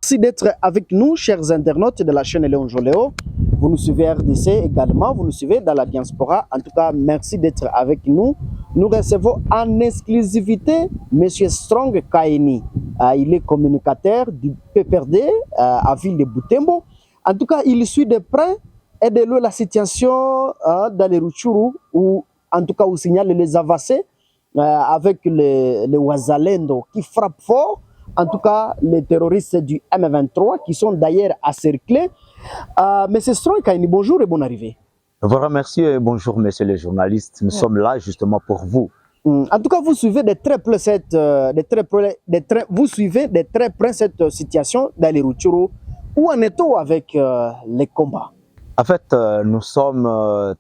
Merci d'être avec nous, chers internautes de la chaîne Léon Joléo. Vous nous suivez RDC également, vous nous suivez dans la diaspora. En tout cas, merci d'être avec nous. Nous recevons en exclusivité M. Strong Kaini. Il est communicateur du PPRD à Ville de Butembo. En tout cas, il suit de près et de loin la situation dans les Rutshuru, où en tout cas, on signale les avancées avec les Wazalendo qui frappent fort. En tout cas, les terroristes du M23 qui sont d'ailleurs encerclés. Monsieur Strong Kaini, bonjour et bonne arrivée. Je vous remercie et bonjour, messieurs les journalistes. Nous sommes là justement pour vous. En tout cas, vous suivez de très près cette, cette situation dans les Rutshuru. Où en est-on avec les combats? En fait, nous sommes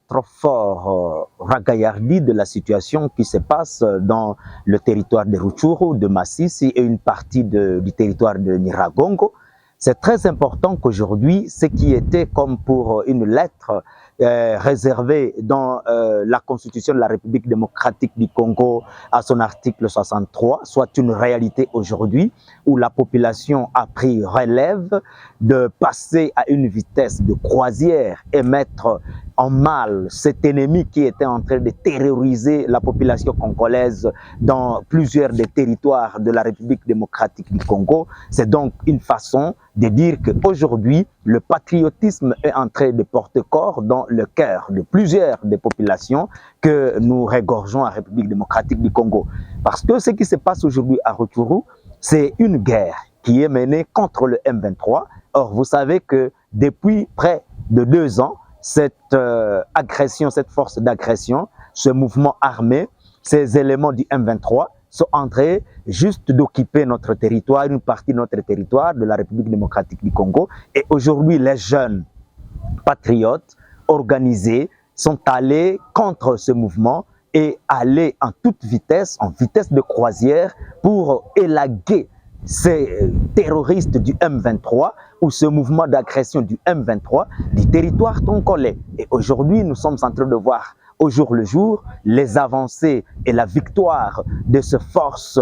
trop fort ragaillardis de la situation qui se passe dans le territoire de Rutshuru, de Masisi et une partie du territoire de Nyiragongo. C'est très important qu'aujourd'hui, ce qui était comme pour une lettre réservée dans la Constitution de la République démocratique du Congo à son article 63, soit une réalité aujourd'hui où la population a pris relève de passer à une vitesse de croisière et mettre en mal cet ennemi qui était en train de terroriser la population congolaise dans plusieurs des territoires de la République démocratique du Congo. C'est donc une façon de dire qu'aujourd'hui, le patriotisme est en train de porter corps dans le cœur de plusieurs des populations que nous regorgeons à la République démocratique du Congo. Parce que ce qui se passe aujourd'hui à Rutshuru, c'est une guerre qui est menée contre le M23. Or, vous savez que depuis près de 2 ans, cette agression, cette force d'agression, ce mouvement armé, ces éléments du M23 sont en train juste d'occuper notre territoire, une partie de notre territoire de la République démocratique du Congo. Et aujourd'hui, les jeunes patriotes organisés sont allés contre ce mouvement et allés en toute vitesse, en vitesse de croisière, pour élaguer ces terroristes du M23 ou ce mouvement d'agression du M23 du territoire congolais. Et aujourd'hui, nous sommes en train de voir au jour le jour les avancées et la victoire de ces forces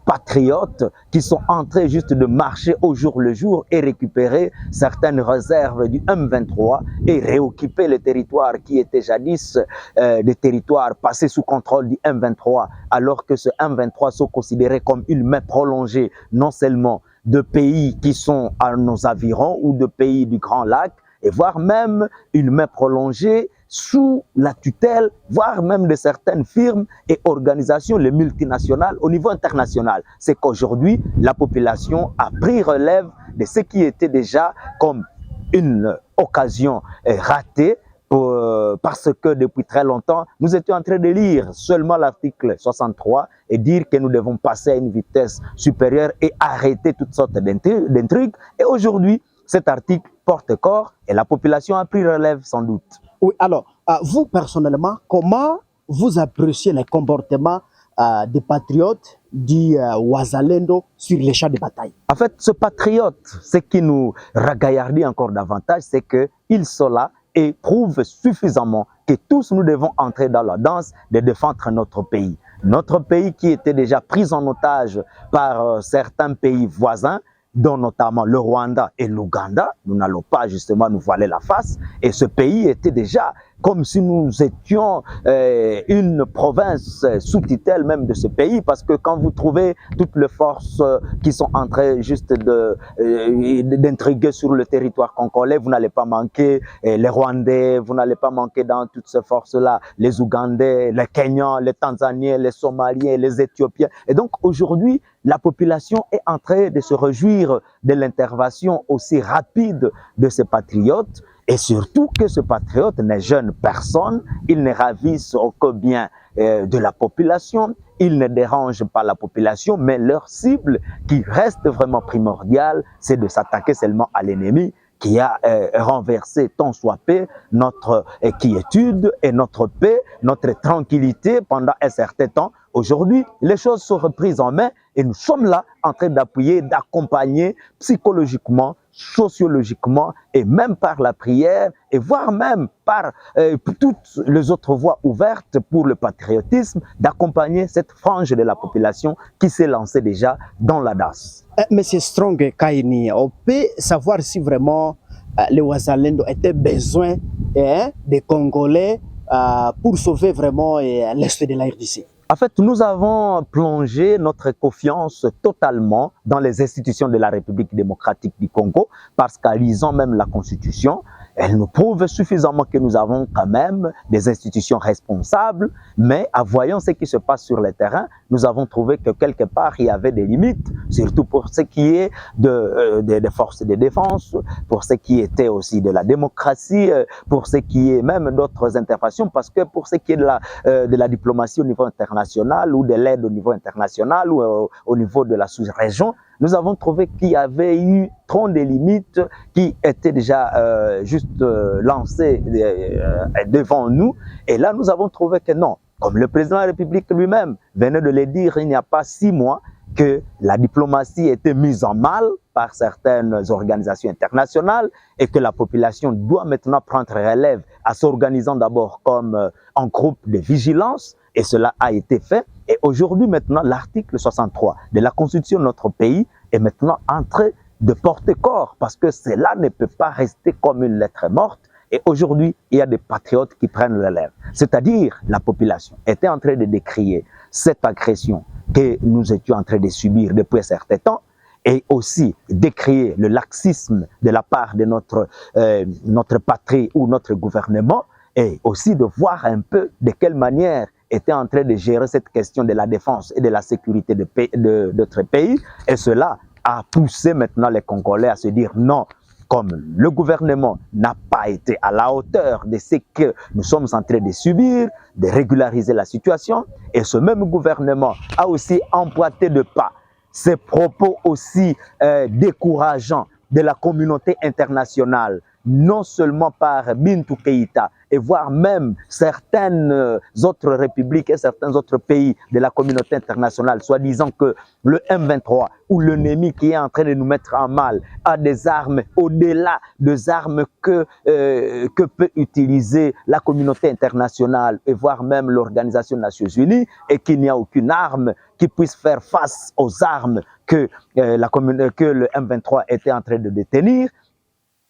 patriotes qui sont en train juste de marcher au jour le jour et récupérer certaines réserves du M23 et réoccuper les territoires qui étaient jadis des territoires passés sous contrôle du M23, alors que ce M23 sont considérés comme une main prolongée non seulement de pays qui sont à nos environs ou de pays du Grand Lac, et voire même une main prolongée sous la tutelle, voire même de certaines firmes et organisations, les multinationales au niveau international. C'est qu'aujourd'hui, la population a pris relève de ce qui était déjà comme une occasion ratée, parce que depuis très longtemps, nous étions en train de lire seulement l'article 63 et dire que nous devons passer à une vitesse supérieure et arrêter toutes sortes d'intrigues. Et aujourd'hui, cet article porte corps et la population a pris relève sans doute. Oui, alors, vous personnellement, comment vous appréciez les comportements des patriotes du Wazalendo sur les champs de bataille? En fait, ce patriote, ce qui nous ragaillardit encore davantage, c'est qu'ils sont là et prouvent suffisamment que tous nous devons entrer dans la danse de défendre notre pays. Notre pays qui était déjà pris en otage par certains pays voisins, dont notamment le Rwanda et l'Ouganda. Nous n'allons pas justement nous voiler la face. Et ce pays était déjà comme si nous étions une province sous tutelle même de ce pays, parce que quand vous trouvez toutes les forces qui sont en train juste d'intriguer sur le territoire congolais, vous n'allez pas manquer les Rwandais, vous n'allez pas manquer dans toutes ces forces-là les Ougandais, les Kenyans, les Tanzaniens, les Somaliens, les Éthiopiens. Et donc aujourd'hui, la population est en train de se réjouir de l'intervention aussi rapide de ces patriotes, et surtout que ce patriote ne gêne personne, il ne ravisse aucun bien de la population, il ne dérange pas la population, mais leur cible qui reste vraiment primordiale, c'est de s'attaquer seulement à l'ennemi qui a renversé tant soit peu notre quiétude et notre paix, notre tranquillité pendant un certain temps, aujourd'hui, les choses sont reprises en main et nous sommes là en train d'appuyer, d'accompagner psychologiquement, sociologiquement et même par la prière et voire même par toutes les autres voies ouvertes pour le patriotisme, d'accompagner cette frange de la population qui s'est lancée déjà dans la DAS. Monsieur Strong Kaini, on peut savoir si vraiment les Ouazalendo étaient besoin des Congolais pour sauver vraiment l'est de la RDC. En fait, nous avons plongé notre confiance totalement dans les institutions de la République démocratique du Congo parce qu'en lisant même la Constitution, elle nous prouve suffisamment que nous avons quand même des institutions responsables, mais en voyant ce qui se passe sur le terrain, nous avons trouvé que quelque part, il y avait des limites, surtout pour ce qui est des forces de défense, pour ce qui était aussi de la démocratie, pour ce qui est même d'autres interventions, parce que pour ce qui est de la diplomatie au niveau international ou de l'aide au niveau international ou au niveau de la sous-région, nous avons trouvé qu'il y avait eu trop de limites qui étaient déjà lancées devant nous. Et là, nous avons trouvé que non, comme le président de la République lui-même venait de le dire il n'y a pas 6 mois, que la diplomatie était mise en mal par certaines organisations internationales et que la population doit maintenant prendre relève en s'organisant d'abord comme un groupe de vigilance. Et cela a été fait. Et aujourd'hui, maintenant, l'article 63 de la Constitution de notre pays est maintenant en train de porter corps parce que cela ne peut pas rester comme une lettre morte. Et aujourd'hui, il y a des patriotes qui prennent le relève. C'est-à-dire, la population était en train de décrier cette agression que nous étions en train de subir depuis un certain temps et aussi décrier le laxisme de la part de notre patrie ou notre gouvernement et aussi de voir un peu de quelle manière était en train de gérer cette question de la défense et de la sécurité de notre pays. Et cela a poussé maintenant les Congolais à se dire non, comme le gouvernement n'a pas été à la hauteur de ce que nous sommes en train de subir, de régulariser la situation. Et ce même gouvernement a aussi emboîté de pas ces propos aussi décourageants de la communauté internationale, non seulement par Bintou Keïta, et voire même certaines autres républiques et certains autres pays de la communauté internationale, soi-disant que le M23 ou l'ennemi qui est en train de nous mettre en mal a des armes au-delà des armes que peut utiliser la communauté internationale et voire même l'Organisation des Nations Unies, et qu'il n'y a aucune arme qui puisse faire face aux armes que le M23 était en train de détenir.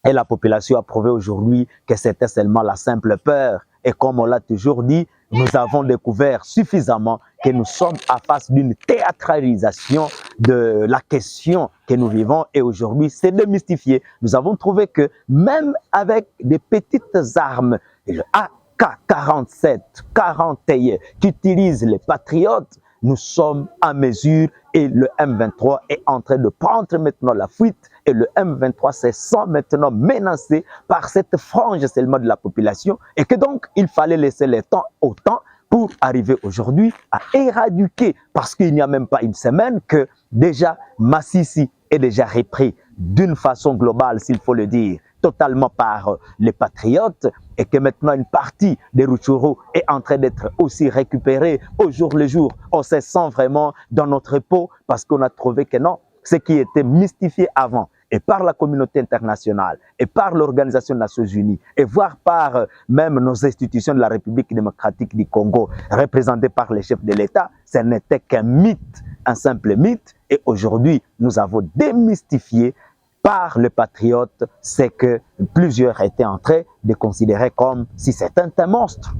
Et la population a prouvé aujourd'hui que c'était seulement la simple peur. Et comme on l'a toujours dit, nous avons découvert suffisamment que nous sommes à face d'une théâtralisation de la question que nous vivons. Et aujourd'hui, c'est démystifié. Nous avons trouvé que même avec des petites armes, le AK-47, 41, qu'utilisent les patriotes, nous sommes à mesure et le M23 est en train de prendre maintenant la fuite et le M23 se sent maintenant menacé par cette frange seulement de la population et que donc il fallait laisser le temps au temps pour arriver aujourd'hui à éradiquer, parce qu'il n'y a même pas une semaine que déjà Massissi est déjà repris d'une façon globale, s'il faut le dire, totalement par les patriotes, et que maintenant une partie des Rutshuru est en train d'être aussi récupérée au jour le jour. On se sent vraiment dans notre peau parce qu'on a trouvé que non, ce qui était mystifié avant, et par la communauté internationale, et par l'Organisation des Nations Unies, et voire par même nos institutions de la République démocratique du Congo, représentées par les chefs de l'État, ce n'était qu'un mythe, un simple mythe. Et aujourd'hui, nous avons démystifié par les patriotes, c'est que plusieurs étaient en train de considérer comme si c'était un monstre.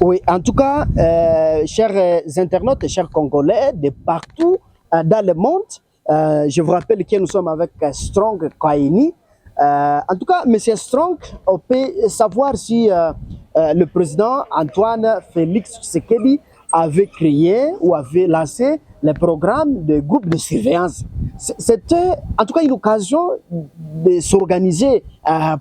Oui, en tout cas, chers internautes et chers Congolais de partout dans le monde, je vous rappelle que nous sommes avec Strong Kaini. En tout cas, Monsieur Strong, on peut savoir si le président Antoine Félix Tshisekedi avait créé ou avait lancé le programme de groupe de surveillance. C'était en tout cas une occasion de s'organiser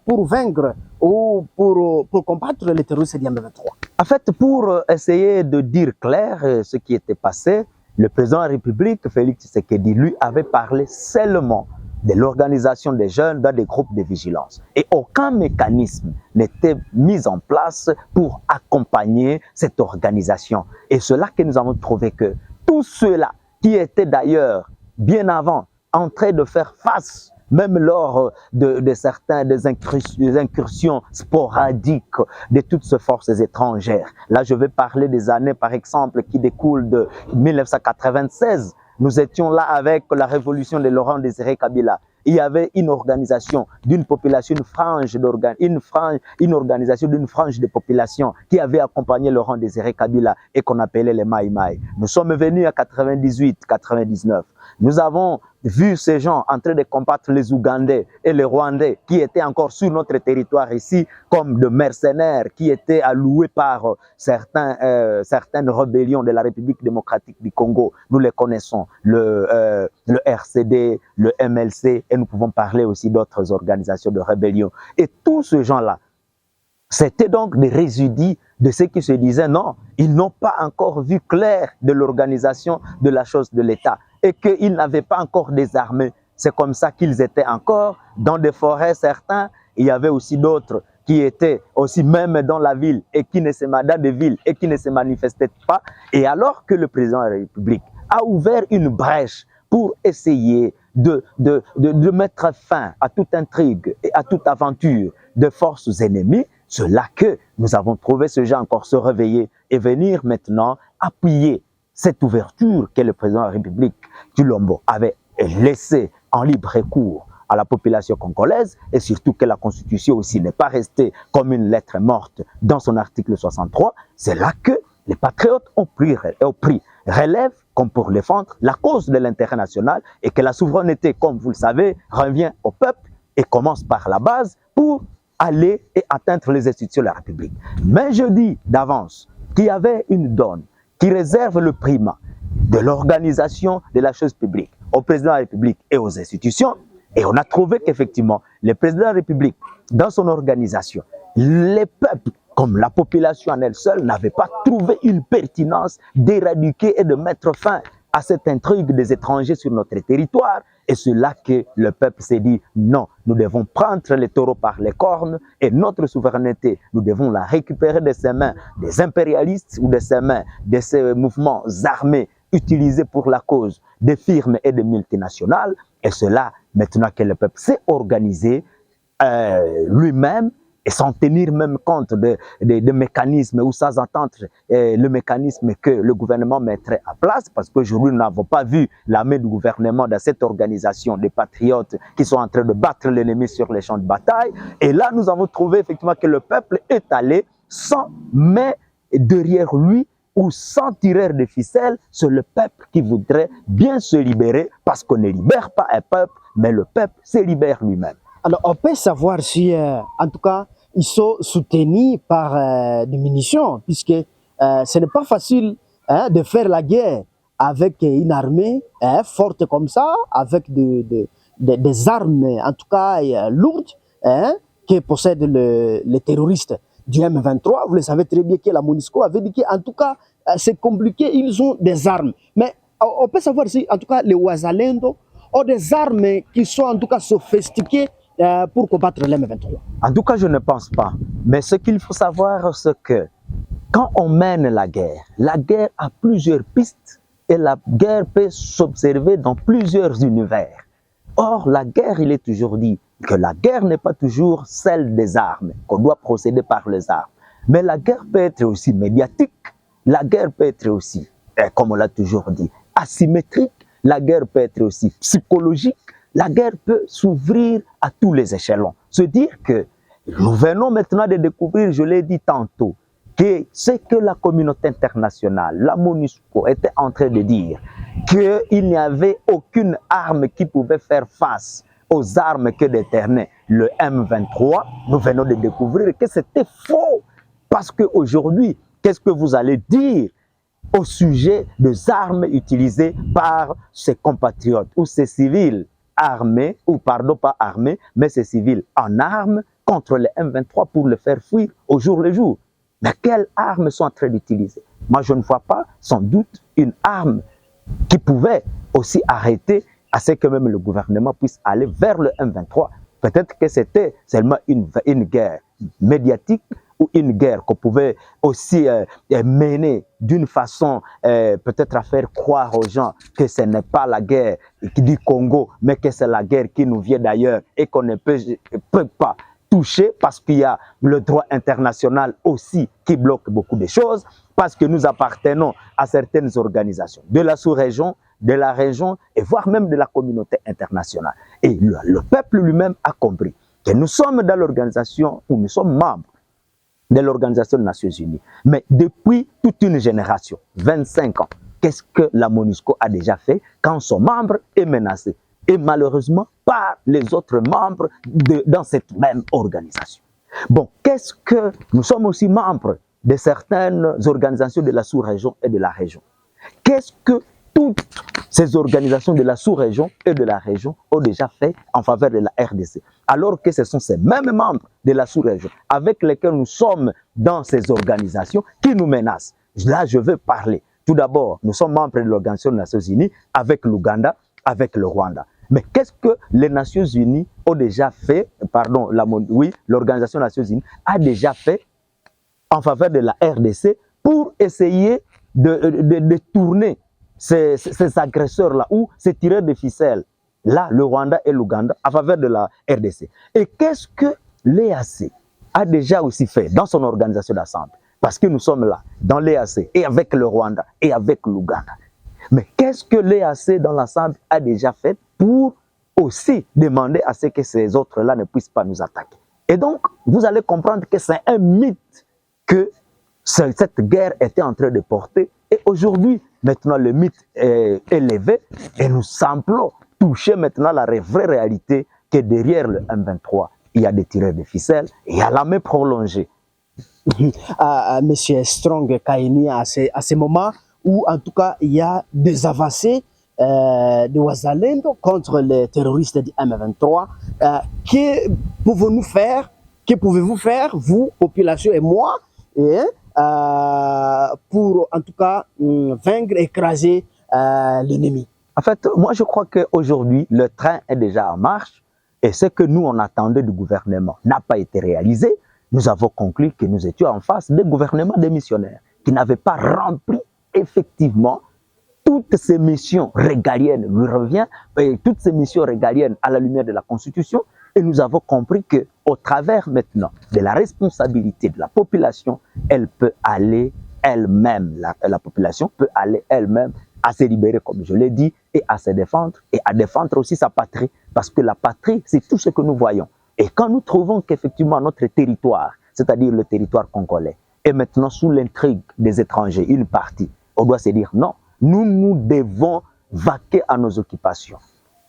pour vaincre ou pour combattre les terroristes du M23. En fait, pour essayer de dire clair ce qui était passé, le président de la République, Félix Tshisekedi, lui, avait parlé seulement de l'organisation des jeunes dans des groupes de vigilance. Et aucun mécanisme n'était mis en place pour accompagner cette organisation. Et c'est là que nous avons trouvé que tous ceux-là qui étaient d'ailleurs bien avant en train de faire face, même lors des incursions sporadiques de toutes ces forces étrangères. Là, je vais parler des années, par exemple, qui découlent de 1996. Nous étions là avec la révolution de Laurent Désiré Kabila. Il y avait une organisation d'une population, une organisation d'une frange de population qui avait accompagné Laurent Désiré Kabila et qu'on appelait les Maï Maï. Nous sommes venus à 98, 99. Nous avons vu ces gens en train de combattre les Ougandais et les Rwandais qui étaient encore sur notre territoire ici comme de mercenaires qui étaient alloués par certaines rébellions de la République démocratique du Congo. Nous les connaissons, le RCD, le MLC, et nous pouvons parler aussi d'autres organisations de rébellion. Et tous ces gens-là, c'était donc des résidus de ceux qui se disaient non, ils n'ont pas encore vu clair de l'organisation de la chose de l'État et qu'ils n'avaient pas encore désarmé. C'est comme ça qu'ils étaient encore dans des forêts, certains. Il y avait aussi d'autres qui étaient aussi même dans la ville et qui ne se manifestaient pas. Et alors que le président de la République a ouvert une brèche pour essayer de mettre fin à toute intrigue et à toute aventure de forces ennemies, c'est là que nous avons trouvé ce gens encore se réveiller et venir maintenant appuyer cette ouverture que le président de la République, Tshilombo, avait laissée en libre cours à la population congolaise et surtout que la Constitution aussi n'est pas restée comme une lettre morte dans son article 63. C'est là que les patriotes ont pris relève comme pour défendre la cause de l'intérêt national et que la souveraineté, comme vous le savez, revient au peuple et commence par la base pour aller et atteindre les institutions de la République. Mais je dis d'avance qu'il y avait une donne qui réserve le primat de l'organisation de la chose publique au président de la République et aux institutions. Et on a trouvé qu'effectivement, le président de la République, dans son organisation, les peuples, comme la population en elle seule, n'avaient pas trouvé une pertinence d'éradiquer et de mettre fin à cette intrigue des étrangers sur notre territoire. Et c'est là que le peuple s'est dit, non, nous devons prendre les taureaux par les cornes et notre souveraineté, nous devons la récupérer de ses mains des impérialistes ou de ses mains de ces mouvements armés utilisés pour la cause des firmes et des multinationales. Et c'est là, maintenant que le peuple s'est organisé lui-même, et sans tenir même compte de mécanismes ou sans attendre le mécanisme que le gouvernement mettrait à place, parce qu'aujourd'hui nous n'avons pas vu la main du gouvernement dans cette organisation des patriotes qui sont en train de battre l'ennemi sur les champs de bataille. Et là nous avons trouvé effectivement que le peuple est allé sans main derrière lui ou sans tireur de ficelle. C'est le peuple qui voudrait bien se libérer, parce qu'on ne libère pas un peuple, mais le peuple se libère lui-même. Alors on peut savoir si, en tout cas, ils sont soutenus par des munitions, puisque ce n'est pas facile de faire la guerre avec une armée forte comme ça, avec des armes, en tout cas lourdes, que possèdent les terroristes du M23. Vous le savez très bien que la MONUSCO avait dit qu'en tout cas, c'est compliqué, ils ont des armes. Mais on peut savoir si, en tout cas, les Wazalendo ont des armes qui sont en tout cas sophistiquées pour combattre l'M23. En tout cas, je ne pense pas. Mais ce qu'il faut savoir, c'est que quand on mène la guerre a plusieurs pistes et la guerre peut s'observer dans plusieurs univers. Or, la guerre, il est toujours dit que la guerre n'est pas toujours celle des armes, qu'on doit procéder par les armes. Mais la guerre peut être aussi médiatique, la guerre peut être aussi, comme on l'a toujours dit, asymétrique, la guerre peut être aussi psychologique. La guerre peut s'ouvrir à tous les échelons. Se dire que nous venons maintenant de découvrir, je l'ai dit tantôt, que ce que la communauté internationale, la MONUSCO, était en train de dire, qu'il n'y avait aucune arme qui pouvait faire face aux armes que détenait le M23, nous venons de découvrir que c'était faux. Parce qu'aujourd'hui, qu'est-ce que vous allez dire au sujet des armes utilisées par ces compatriotes ou ces civils armés, ou pardon, pas armés, mais ces civils en armes contre les M23 pour le faire fuir au jour le jour. Mais quelles armes sont en train d'utiliser? Moi, je ne vois pas, sans doute, une arme qui pouvait aussi arrêter à ce que même le gouvernement puisse aller vers le M23. Peut-être que c'était seulement une guerre médiatique ou une guerre qu'on pouvait aussi mener d'une façon peut-être à faire croire aux gens que ce n'est pas la guerre du Congo, mais que c'est la guerre qui nous vient d'ailleurs et qu'on ne peut pas toucher parce qu'il y a le droit international aussi qui bloque beaucoup de choses, parce que nous appartenons à certaines organisations de la sous-région, de la région et voire même de la communauté internationale. Et le peuple lui-même a compris que nous sommes dans l'organisation où nous sommes membres de l'Organisation des Nations Unies. Mais depuis toute une génération, 25 ans, qu'est-ce que la MONUSCO a déjà fait quand son membre est menacé? Et malheureusement par les autres membres dans cette même organisation. Bon, qu'est-ce que nous sommes aussi membres de certaines organisations de la sous-région et de la région. Qu'est-ce que toutes ces organisations de la sous-région et de la région ont déjà fait en faveur de la RDC, alors que ce sont ces mêmes membres de la sous-région avec lesquels nous sommes dans ces organisations qui nous menacent. Là, je veux parler. Tout d'abord, nous sommes membres de l'Organisation des Nations Unies avec l'Ouganda, avec le Rwanda. Mais qu'est-ce que les Nations Unies ont déjà fait, pardon, l'Organisation des Nations Unies a déjà fait en faveur de la RDC pour essayer de tourner ces agresseurs-là ou ces tireurs de ficelles, là, le Rwanda et l'Ouganda, en faveur de la RDC. Et qu'est-ce que l'EAC a déjà aussi fait dans son organisation d'assemblée? Parce que nous sommes là, dans l'EAC, et avec le Rwanda, et avec l'Ouganda. Mais qu'est-ce que l'EAC dans l'ensemble a déjà fait pour aussi demander à ce que ces autres-là ne puissent pas nous attaquer? Et donc, vous allez comprendre que c'est un mythe que cette guerre était en train de porter. Et aujourd'hui, maintenant, le mythe est élevé et nous semblons toucher maintenant la vraie réalité que derrière le M23, il y a des tireurs de ficelles et il y a la main prolongée. Monsieur Strong Kaini, à ce moment où, en tout cas, il y a des avancées de Wazalendo contre les terroristes du M23. Que pouvons-nous faire? Que pouvez-vous faire, vous, population et moi, pour, en tout cas, vaincre, écraser l'ennemi? En fait, moi, je crois qu'aujourd'hui, le train est déjà en marche et ce que nous, on attendait du gouvernement n'a pas été réalisé. Nous avons conclu que nous étions en face des gouvernements démissionnaires qui n'avaient pas rempli effectivement toutes ces missions régaliennes, lui revient, et toutes ces missions régaliennes à la lumière de la Constitution. Et nous avons compris qu'au travers maintenant de la responsabilité de la population, elle peut aller elle-même, la population peut aller elle-même à se libérer, comme je l'ai dit, et à se défendre, et à défendre aussi sa patrie. Parce que la patrie, c'est tout ce que nous voyons. Et quand nous trouvons qu'effectivement notre territoire, c'est-à-dire le territoire congolais, est maintenant sous l'intrigue des étrangers, une partie, on doit se dire non, nous devons vaquer à nos occupations.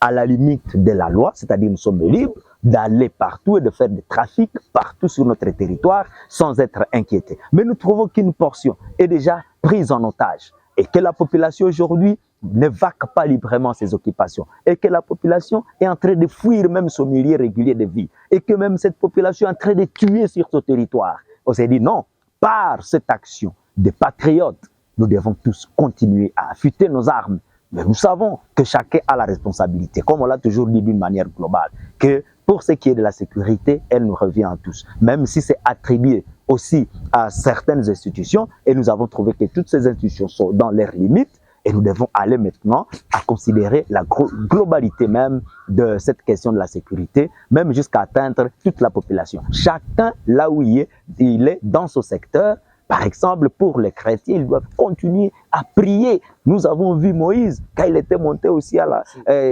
À la limite de la loi, c'est-à-dire nous sommes libres d'aller partout et de faire des trafics partout sur notre territoire sans être inquiétés. Mais nous trouvons qu'une portion est déjà prise en otage et que la population aujourd'hui ne vaque pas librement ses occupations et que la population est en train de fuir même son milieu régulier de vie et que même cette population est en train de tuer sur ce territoire. On s'est dit non, par cette action des patriotes, nous devons tous continuer à affûter nos armes. Mais nous savons que chacun a la responsabilité, comme on l'a toujours dit d'une manière globale, que pour ce qui est de la sécurité, elle nous revient à tous, même si c'est attribué aussi à certaines institutions, et nous avons trouvé que toutes ces institutions sont dans leurs limites, et nous devons aller maintenant à considérer la globalité même de cette question de la sécurité, même jusqu'à atteindre toute la population. Chacun, là où il est dans son secteur. Par exemple, pour les chrétiens, ils doivent continuer à prier. Nous avons vu Moïse, quand il était monté aussi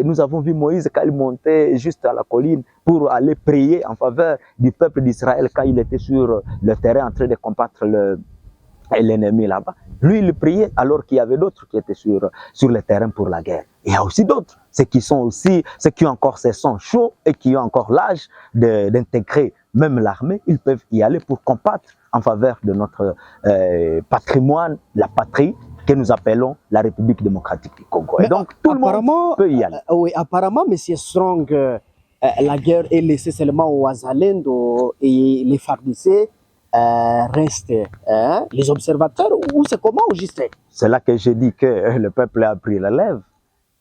nous avons vu Moïse quand il montait juste à la colline pour aller prier en faveur du peuple d'Israël quand il était sur le terrain en train de combattre l'ennemi là-bas. Lui, il priait alors qu'il y avait d'autres qui étaient sur le terrain pour la guerre. Il y a aussi d'autres, ceux qui ont encore ces sangs chauds et qui ont encore l'âge d'intégrer même l'armée, ils peuvent y aller pour combattre en faveur de notre patrimoine, la patrie que nous appelons la République démocratique du Congo. Et donc, tout le monde peut y aller. Oui, apparemment, M. Strong, la guerre est laissée seulement au Wazalendo et les FARDC restent les observateurs, ou c'est comment au juste? C'est là que j'ai dit que le peuple a pris la lèvre.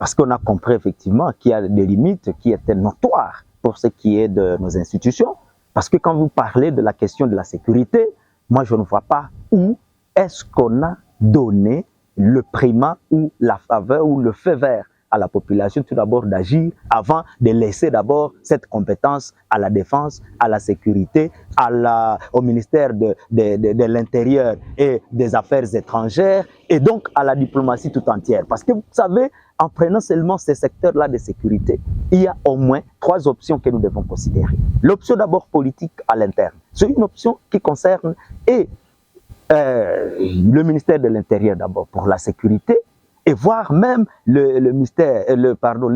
parce qu'on a compris effectivement qu'il y a des limites qui étaient notoires pour ce qui est de nos institutions. Parce que quand vous parlez de la question de la sécurité, moi je ne vois pas où est-ce qu'on a donné le primat ou la faveur ou le feu vert à la population tout d'abord d'agir avant de laisser d'abord cette compétence à la défense, à la sécurité, au ministère de l'Intérieur et des Affaires étrangères et donc à la diplomatie tout entière. Parce que vous savez, en prenant seulement ces secteurs-là de sécurité, il y a au moins 3 options que nous devons considérer. L'option d'abord politique à l'interne. C'est une option qui concerne le ministère de l'Intérieur d'abord pour la sécurité, et voire même le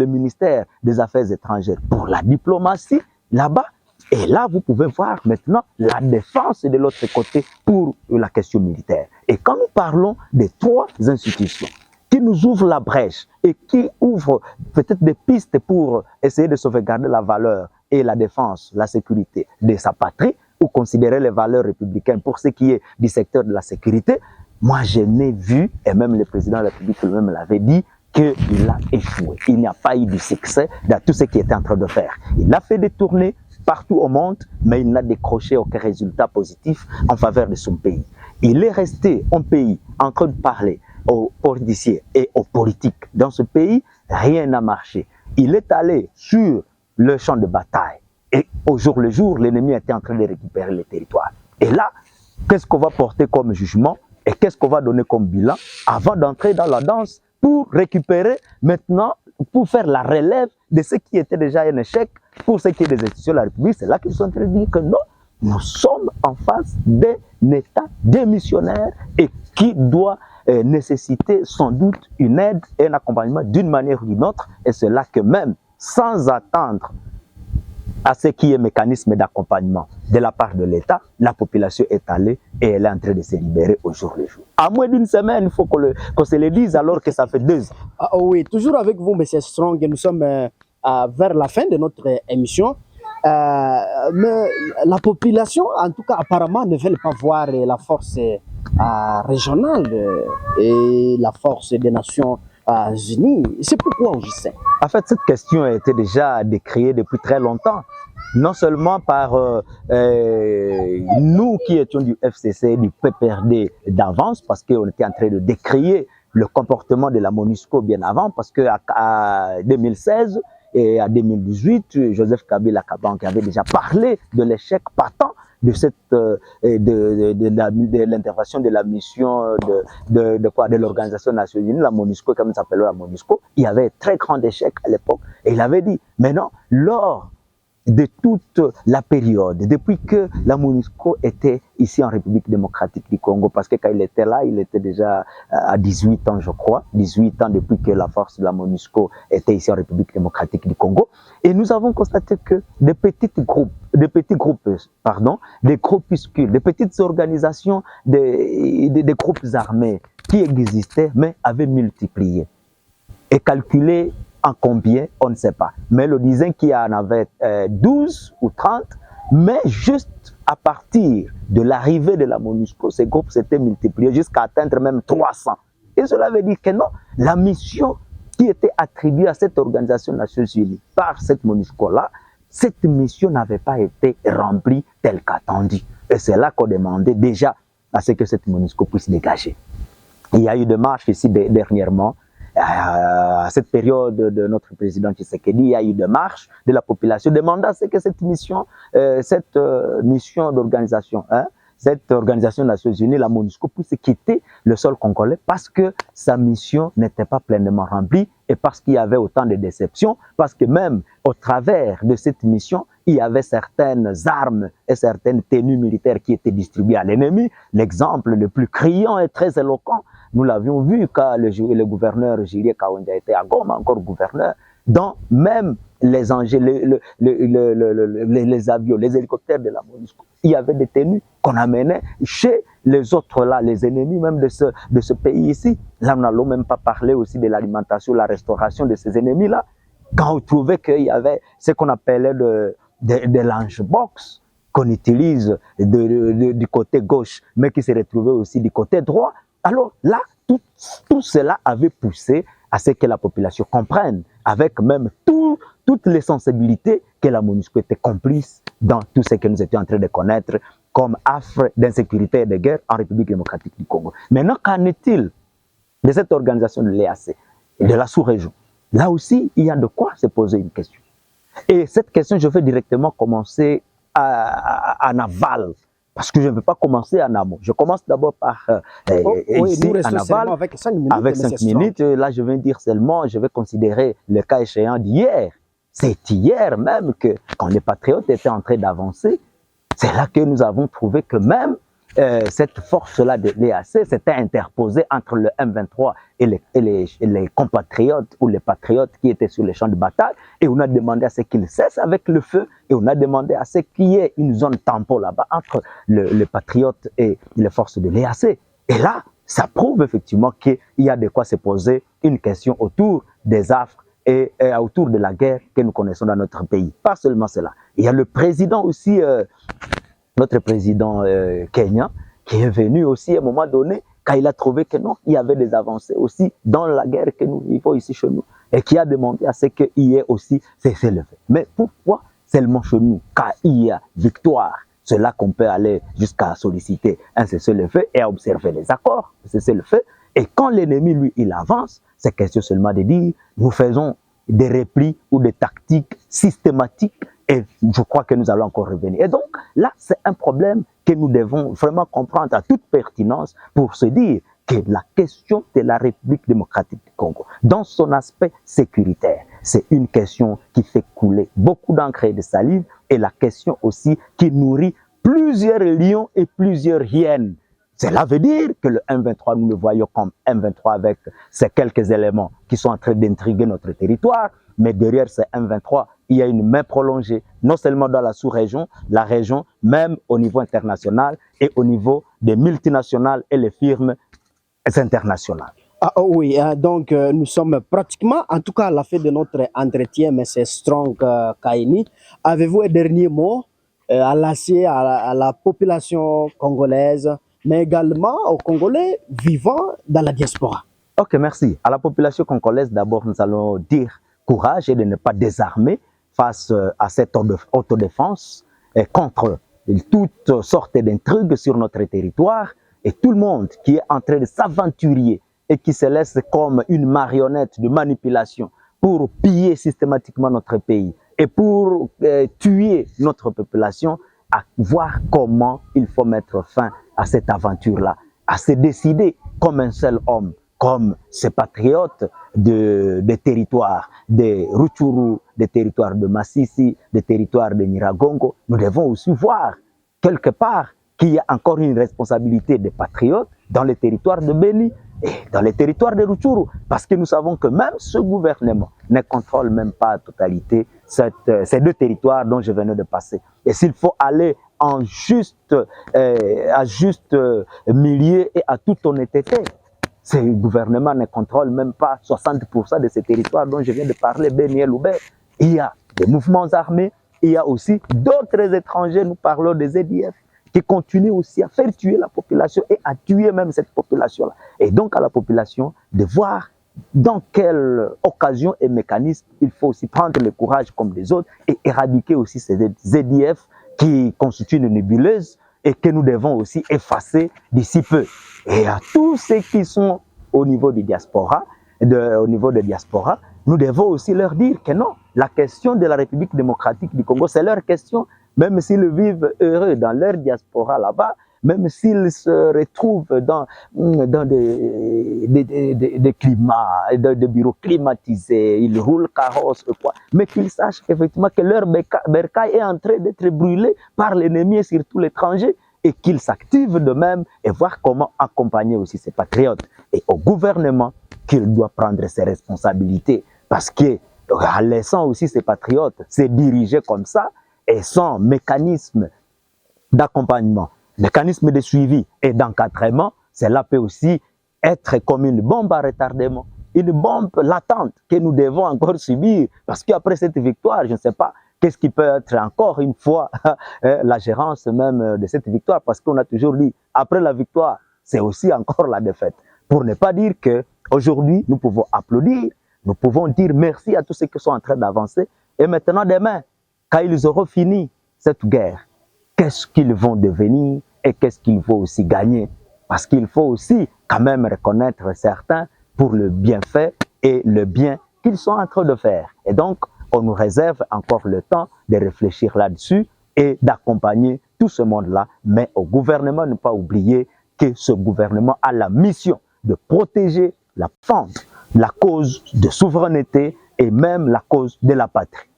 ministère des Affaires étrangères pour la diplomatie là-bas. Et là, vous pouvez voir maintenant la défense de l'autre côté pour la question militaire. Et quand nous parlons des 3 institutions qui nous ouvrent la brèche et qui ouvrent peut-être des pistes pour essayer de sauvegarder la valeur et la défense, la sécurité de sa patrie, ou considérer les valeurs républicaines pour ce qui est du secteur de la sécurité, moi je n'ai vu, et même le président de la République lui-même l'avait dit, qu'il a échoué. Il n'y a pas eu de succès dans tout ce qu'il était en train de faire. Il a fait des tournées partout au monde, mais il n'a décroché aucun résultat positif en faveur de son pays. Il est resté en pays en train de parler aux politiciens et aux politiques. Dans ce pays, rien n'a marché. Il est allé sur le champ de bataille. Et au jour le jour, l'ennemi était en train de récupérer les territoires. Et là, qu'est-ce qu'on va porter comme jugement et qu'est-ce qu'on va donner comme bilan avant d'entrer dans la danse pour récupérer maintenant, pour faire la relève de ce qui était déjà un échec pour ce qui est des institutions de la République. C'est là qu'ils sont en train de dire que non, nous sommes en face d'un État démissionnaire et qui doit nécessiter sans doute une aide et un accompagnement d'une manière ou d'une autre. Et c'est là que même, sans attendre à ce qui est mécanisme d'accompagnement de la part de l'État, la population est allée et elle est en train de se libérer au jour le jour. À moins d'une semaine, il faut qu'on se le dise alors que ça fait 2 ans. Ah, oui, toujours avec vous, M. Strong, nous sommes vers la fin de notre émission. Mais la population, en tout cas apparemment, ne veut pas voir la force régionale et la force des Nations Unies. C'est pourquoi on dit. En fait, cette question a été déjà décriée depuis très longtemps, non seulement par nous qui étions du FCC, du PPRD d'avance, parce qu'on était en train de décrier le comportement de la MONUSCO bien avant, parce qu'à 2016 et à 2018, Joseph Kabila Kabange avait déjà parlé de l'échec patent de l'intervention de la mission de l'Organisation des Nations Unies, la MONUSCO, comme ça s'appelait la MONUSCO. Il y avait un très grand échec à l'époque. Et il avait dit, mais non, lors de toute la période, depuis que la MONUSCO était ici en République démocratique du Congo, parce que quand il était là, il était déjà à 18 ans, je crois, 18 ans depuis que la force de la MONUSCO était ici en République démocratique du Congo. Et nous avons constaté que des petits groupes, des groupuscules, des petites organisations, des groupes armés qui existaient, mais avaient multiplié et calculé en combien, on ne sait pas. Mais le disait qu'il y en avait 12 ou 30, mais juste à partir de l'arrivée de la MONUSCO, ces groupes s'étaient multipliés jusqu'à atteindre même 300. Et cela veut dire que non, la mission qui était attribuée à cette organisation des Nations Unies par cette MONUSCO-là, cette mission n'avait pas été remplie telle qu'attendue. Et c'est là qu'on demandait déjà à ce que cette MONUSCO puisse dégager. Il y a eu des marches ici dernièrement. À cette période de notre président Tshisekedi, il y a eu des marches de la population demandant à ce que cette mission d'organisation, cette organisation des Nations Unies, la MONUSCO, puisse quitter le sol congolais parce que sa mission n'était pas pleinement remplie et parce qu'il y avait autant de déceptions, parce que même au travers de cette mission, il y avait certaines armes et certaines tenues militaires qui étaient distribuées à l'ennemi. L'exemple le plus criant et très éloquent, nous l'avions vu quand le gouverneur Julien Kaonja était à Goma, encore gouverneur, dans même les engins, les avions, les hélicoptères de la MONUSCO. Il y avait des tenues qu'on amenait chez les autres là, les ennemis même de ce pays ici. Là, nous n'allons même pas parler aussi de l'alimentation, la restauration de ces ennemis-là. Quand on trouvait qu'il y avait ce qu'on appelait des lunchbox qu'on utilise du côté gauche, mais qui se retrouvait aussi du côté droit. Alors là, tout cela avait poussé à ce que la population comprenne, avec même toutes les sensibilités, que la MONUSCO était complice dans tout ce que nous étions en train de connaître comme affre d'insécurité et de guerre en République démocratique du Congo. Maintenant, qu'en est-il de cette organisation de l'EAC et de la sous-région? Là aussi, il y a de quoi se poser une question. Et cette question, je vais directement commencer en aval, parce que je ne veux pas commencer en amont. Je commence d'abord par ici, en aval, avec 5 minutes. Là, je vais dire seulement, je vais considérer le cas échéant d'hier. C'est hier même que, quand les patriotes étaient en train d'avancer, c'est là que nous avons trouvé que même cette force-là de l'EAC s'était interposée entre le M23 et les compatriotes ou les patriotes qui étaient sur les champs de bataille, et on a demandé à ce qu'ils cessent avec le feu, et on a demandé à ce qu'il y ait une zone tampon là-bas entre les patriotes et les forces de l'EAC. Et là, ça prouve effectivement qu'il y a de quoi se poser une question autour des affres et autour de la guerre que nous connaissons dans notre pays. Pas seulement cela. Il y a le président aussi, notre président kenyan, qui est venu aussi à un moment donné, quand il a trouvé que non, il y avait des avancées aussi dans la guerre que nous vivons ici chez nous, et qui a demandé à ce qu'il y ait aussi cessez-le-feu. Mais pourquoi seulement chez nous, quand il y a victoire, c'est là qu'on peut aller jusqu'à solliciter un cessez-le-feu et à observer les accords de cessez-le-feu. Et quand l'ennemi, lui, il avance, c'est question seulement de dire, nous faisons des replis ou des tactiques systématiques, et je crois que nous allons encore revenir. Et donc, là, c'est un problème que nous devons vraiment comprendre à toute pertinence pour se dire que la question de la République démocratique du Congo, dans son aspect sécuritaire, c'est une question qui fait couler beaucoup d'encre et de salive, et la question aussi qui nourrit plusieurs lions et plusieurs hyènes. Cela veut dire que le M23, nous le voyons comme M23 avec ces quelques éléments qui sont en train d'intriguer notre territoire, mais derrière ces M23, il y a une main prolongée, non seulement dans la sous-région, la région, même au niveau international et au niveau des multinationales et les firmes internationales. Ah, oui, donc nous sommes pratiquement, en tout cas à la fin de notre entretien, M. Strong Kaini. Avez-vous un dernier mot à laisser à la population congolaise, mais également aux Congolais vivant dans la diaspora? Ok, merci. À la population congolaise, d'abord, nous allons dire courage et de ne pas désarmer face à cette autodéfense et contre toutes sortes d'intrigues sur notre territoire, et tout le monde qui est en train de s'aventurer et qui se laisse comme une marionnette de manipulation pour piller systématiquement notre pays et pour tuer notre population, à voir comment il faut mettre fin à cette aventure-là, à se décider comme un seul homme, comme ces patriotes des territoires de Rutshuru, des territoires de Masisi, des territoires de Nyiragongo. Nous devons aussi voir quelque part qu'il y a encore une responsabilité des patriotes dans les territoires de Beni et dans les territoires de Rutshuru, parce que nous savons que même ce gouvernement ne contrôle même pas à totalité ces deux territoires dont je venais de passer. Et s'il faut aller à juste milieu et à toute honnêteté, ce gouvernement ne contrôle même pas 60% de ces territoires dont je viens de parler, Beni et Loubert. Il y a des mouvements armés, il y a aussi d'autres étrangers, nous parlons des EDF, qui continuent aussi à faire tuer la population et à tuer même cette population-là. Et donc à la population de voir dans quelle occasion et mécanisme il faut aussi prendre le courage comme les autres et éradiquer aussi ces EDF qui constituent une nébuleuse et que nous devons aussi effacer d'ici peu. Et à tous ceux qui sont au niveau des diasporas, nous devons aussi leur dire que non, la question de la République démocratique du Congo, c'est leur question, même s'ils vivent heureux dans leur diaspora là-bas, même s'ils se retrouvent dans des climats, des bureaux climatisés, ils roulent carrosse, quoi, mais qu'ils sachent effectivement que leur bercail est en train d'être brûlé par l'ennemi et surtout l'étranger, et qu'ils s'activent de même et voir comment accompagner aussi ces patriotes. Et au gouvernement qu'il doit prendre ses responsabilités, parce que en laissant aussi ces patriotes se diriger comme ça et sans mécanisme d'accompagnement, mécanisme de suivi et d'encadrement, cela peut aussi être comme une bombe à retardement, une bombe latente que nous devons encore subir, parce qu'après cette victoire, je ne sais pas qu'est-ce qui peut être encore une fois la gérance même de cette victoire, parce qu'on a toujours dit, après la victoire, c'est aussi encore la défaite. Pour ne pas dire que Aujourd'hui, nous pouvons applaudir, nous pouvons dire merci à tous ceux qui sont en train d'avancer. Et maintenant, demain, quand ils auront fini cette guerre, qu'est-ce qu'ils vont devenir et qu'est-ce qu'ils vont aussi gagner? Parce qu'il faut aussi quand même reconnaître certains pour le bienfait et le bien qu'ils sont en train de faire. Et donc, on nous réserve encore le temps de réfléchir là-dessus et d'accompagner tout ce monde-là. Mais au gouvernement, ne pas oublier que ce gouvernement a la mission de protéger la défendre la cause de souveraineté et même la cause de la patrie.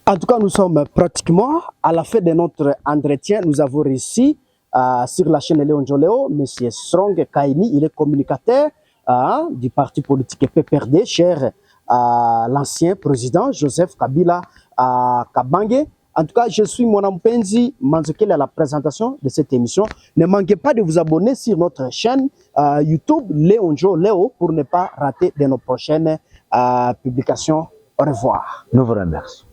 En tout cas, nous sommes pratiquement à la fin de notre entretien. Nous avons réussi sur la chaîne Léon Joléo, M. Strong Kaini, il est communicateur du parti politique PPRD, cher l'ancien président Joseph Kabila Kabange. En tout cas, je suis Mwana Mpenzi Manzekele à la présentation de cette émission. Ne manquez pas de vous abonner sur notre chaîne YouTube Léon Joléo pour ne pas rater de nos prochaines publications. Au revoir. Nous vous remercions.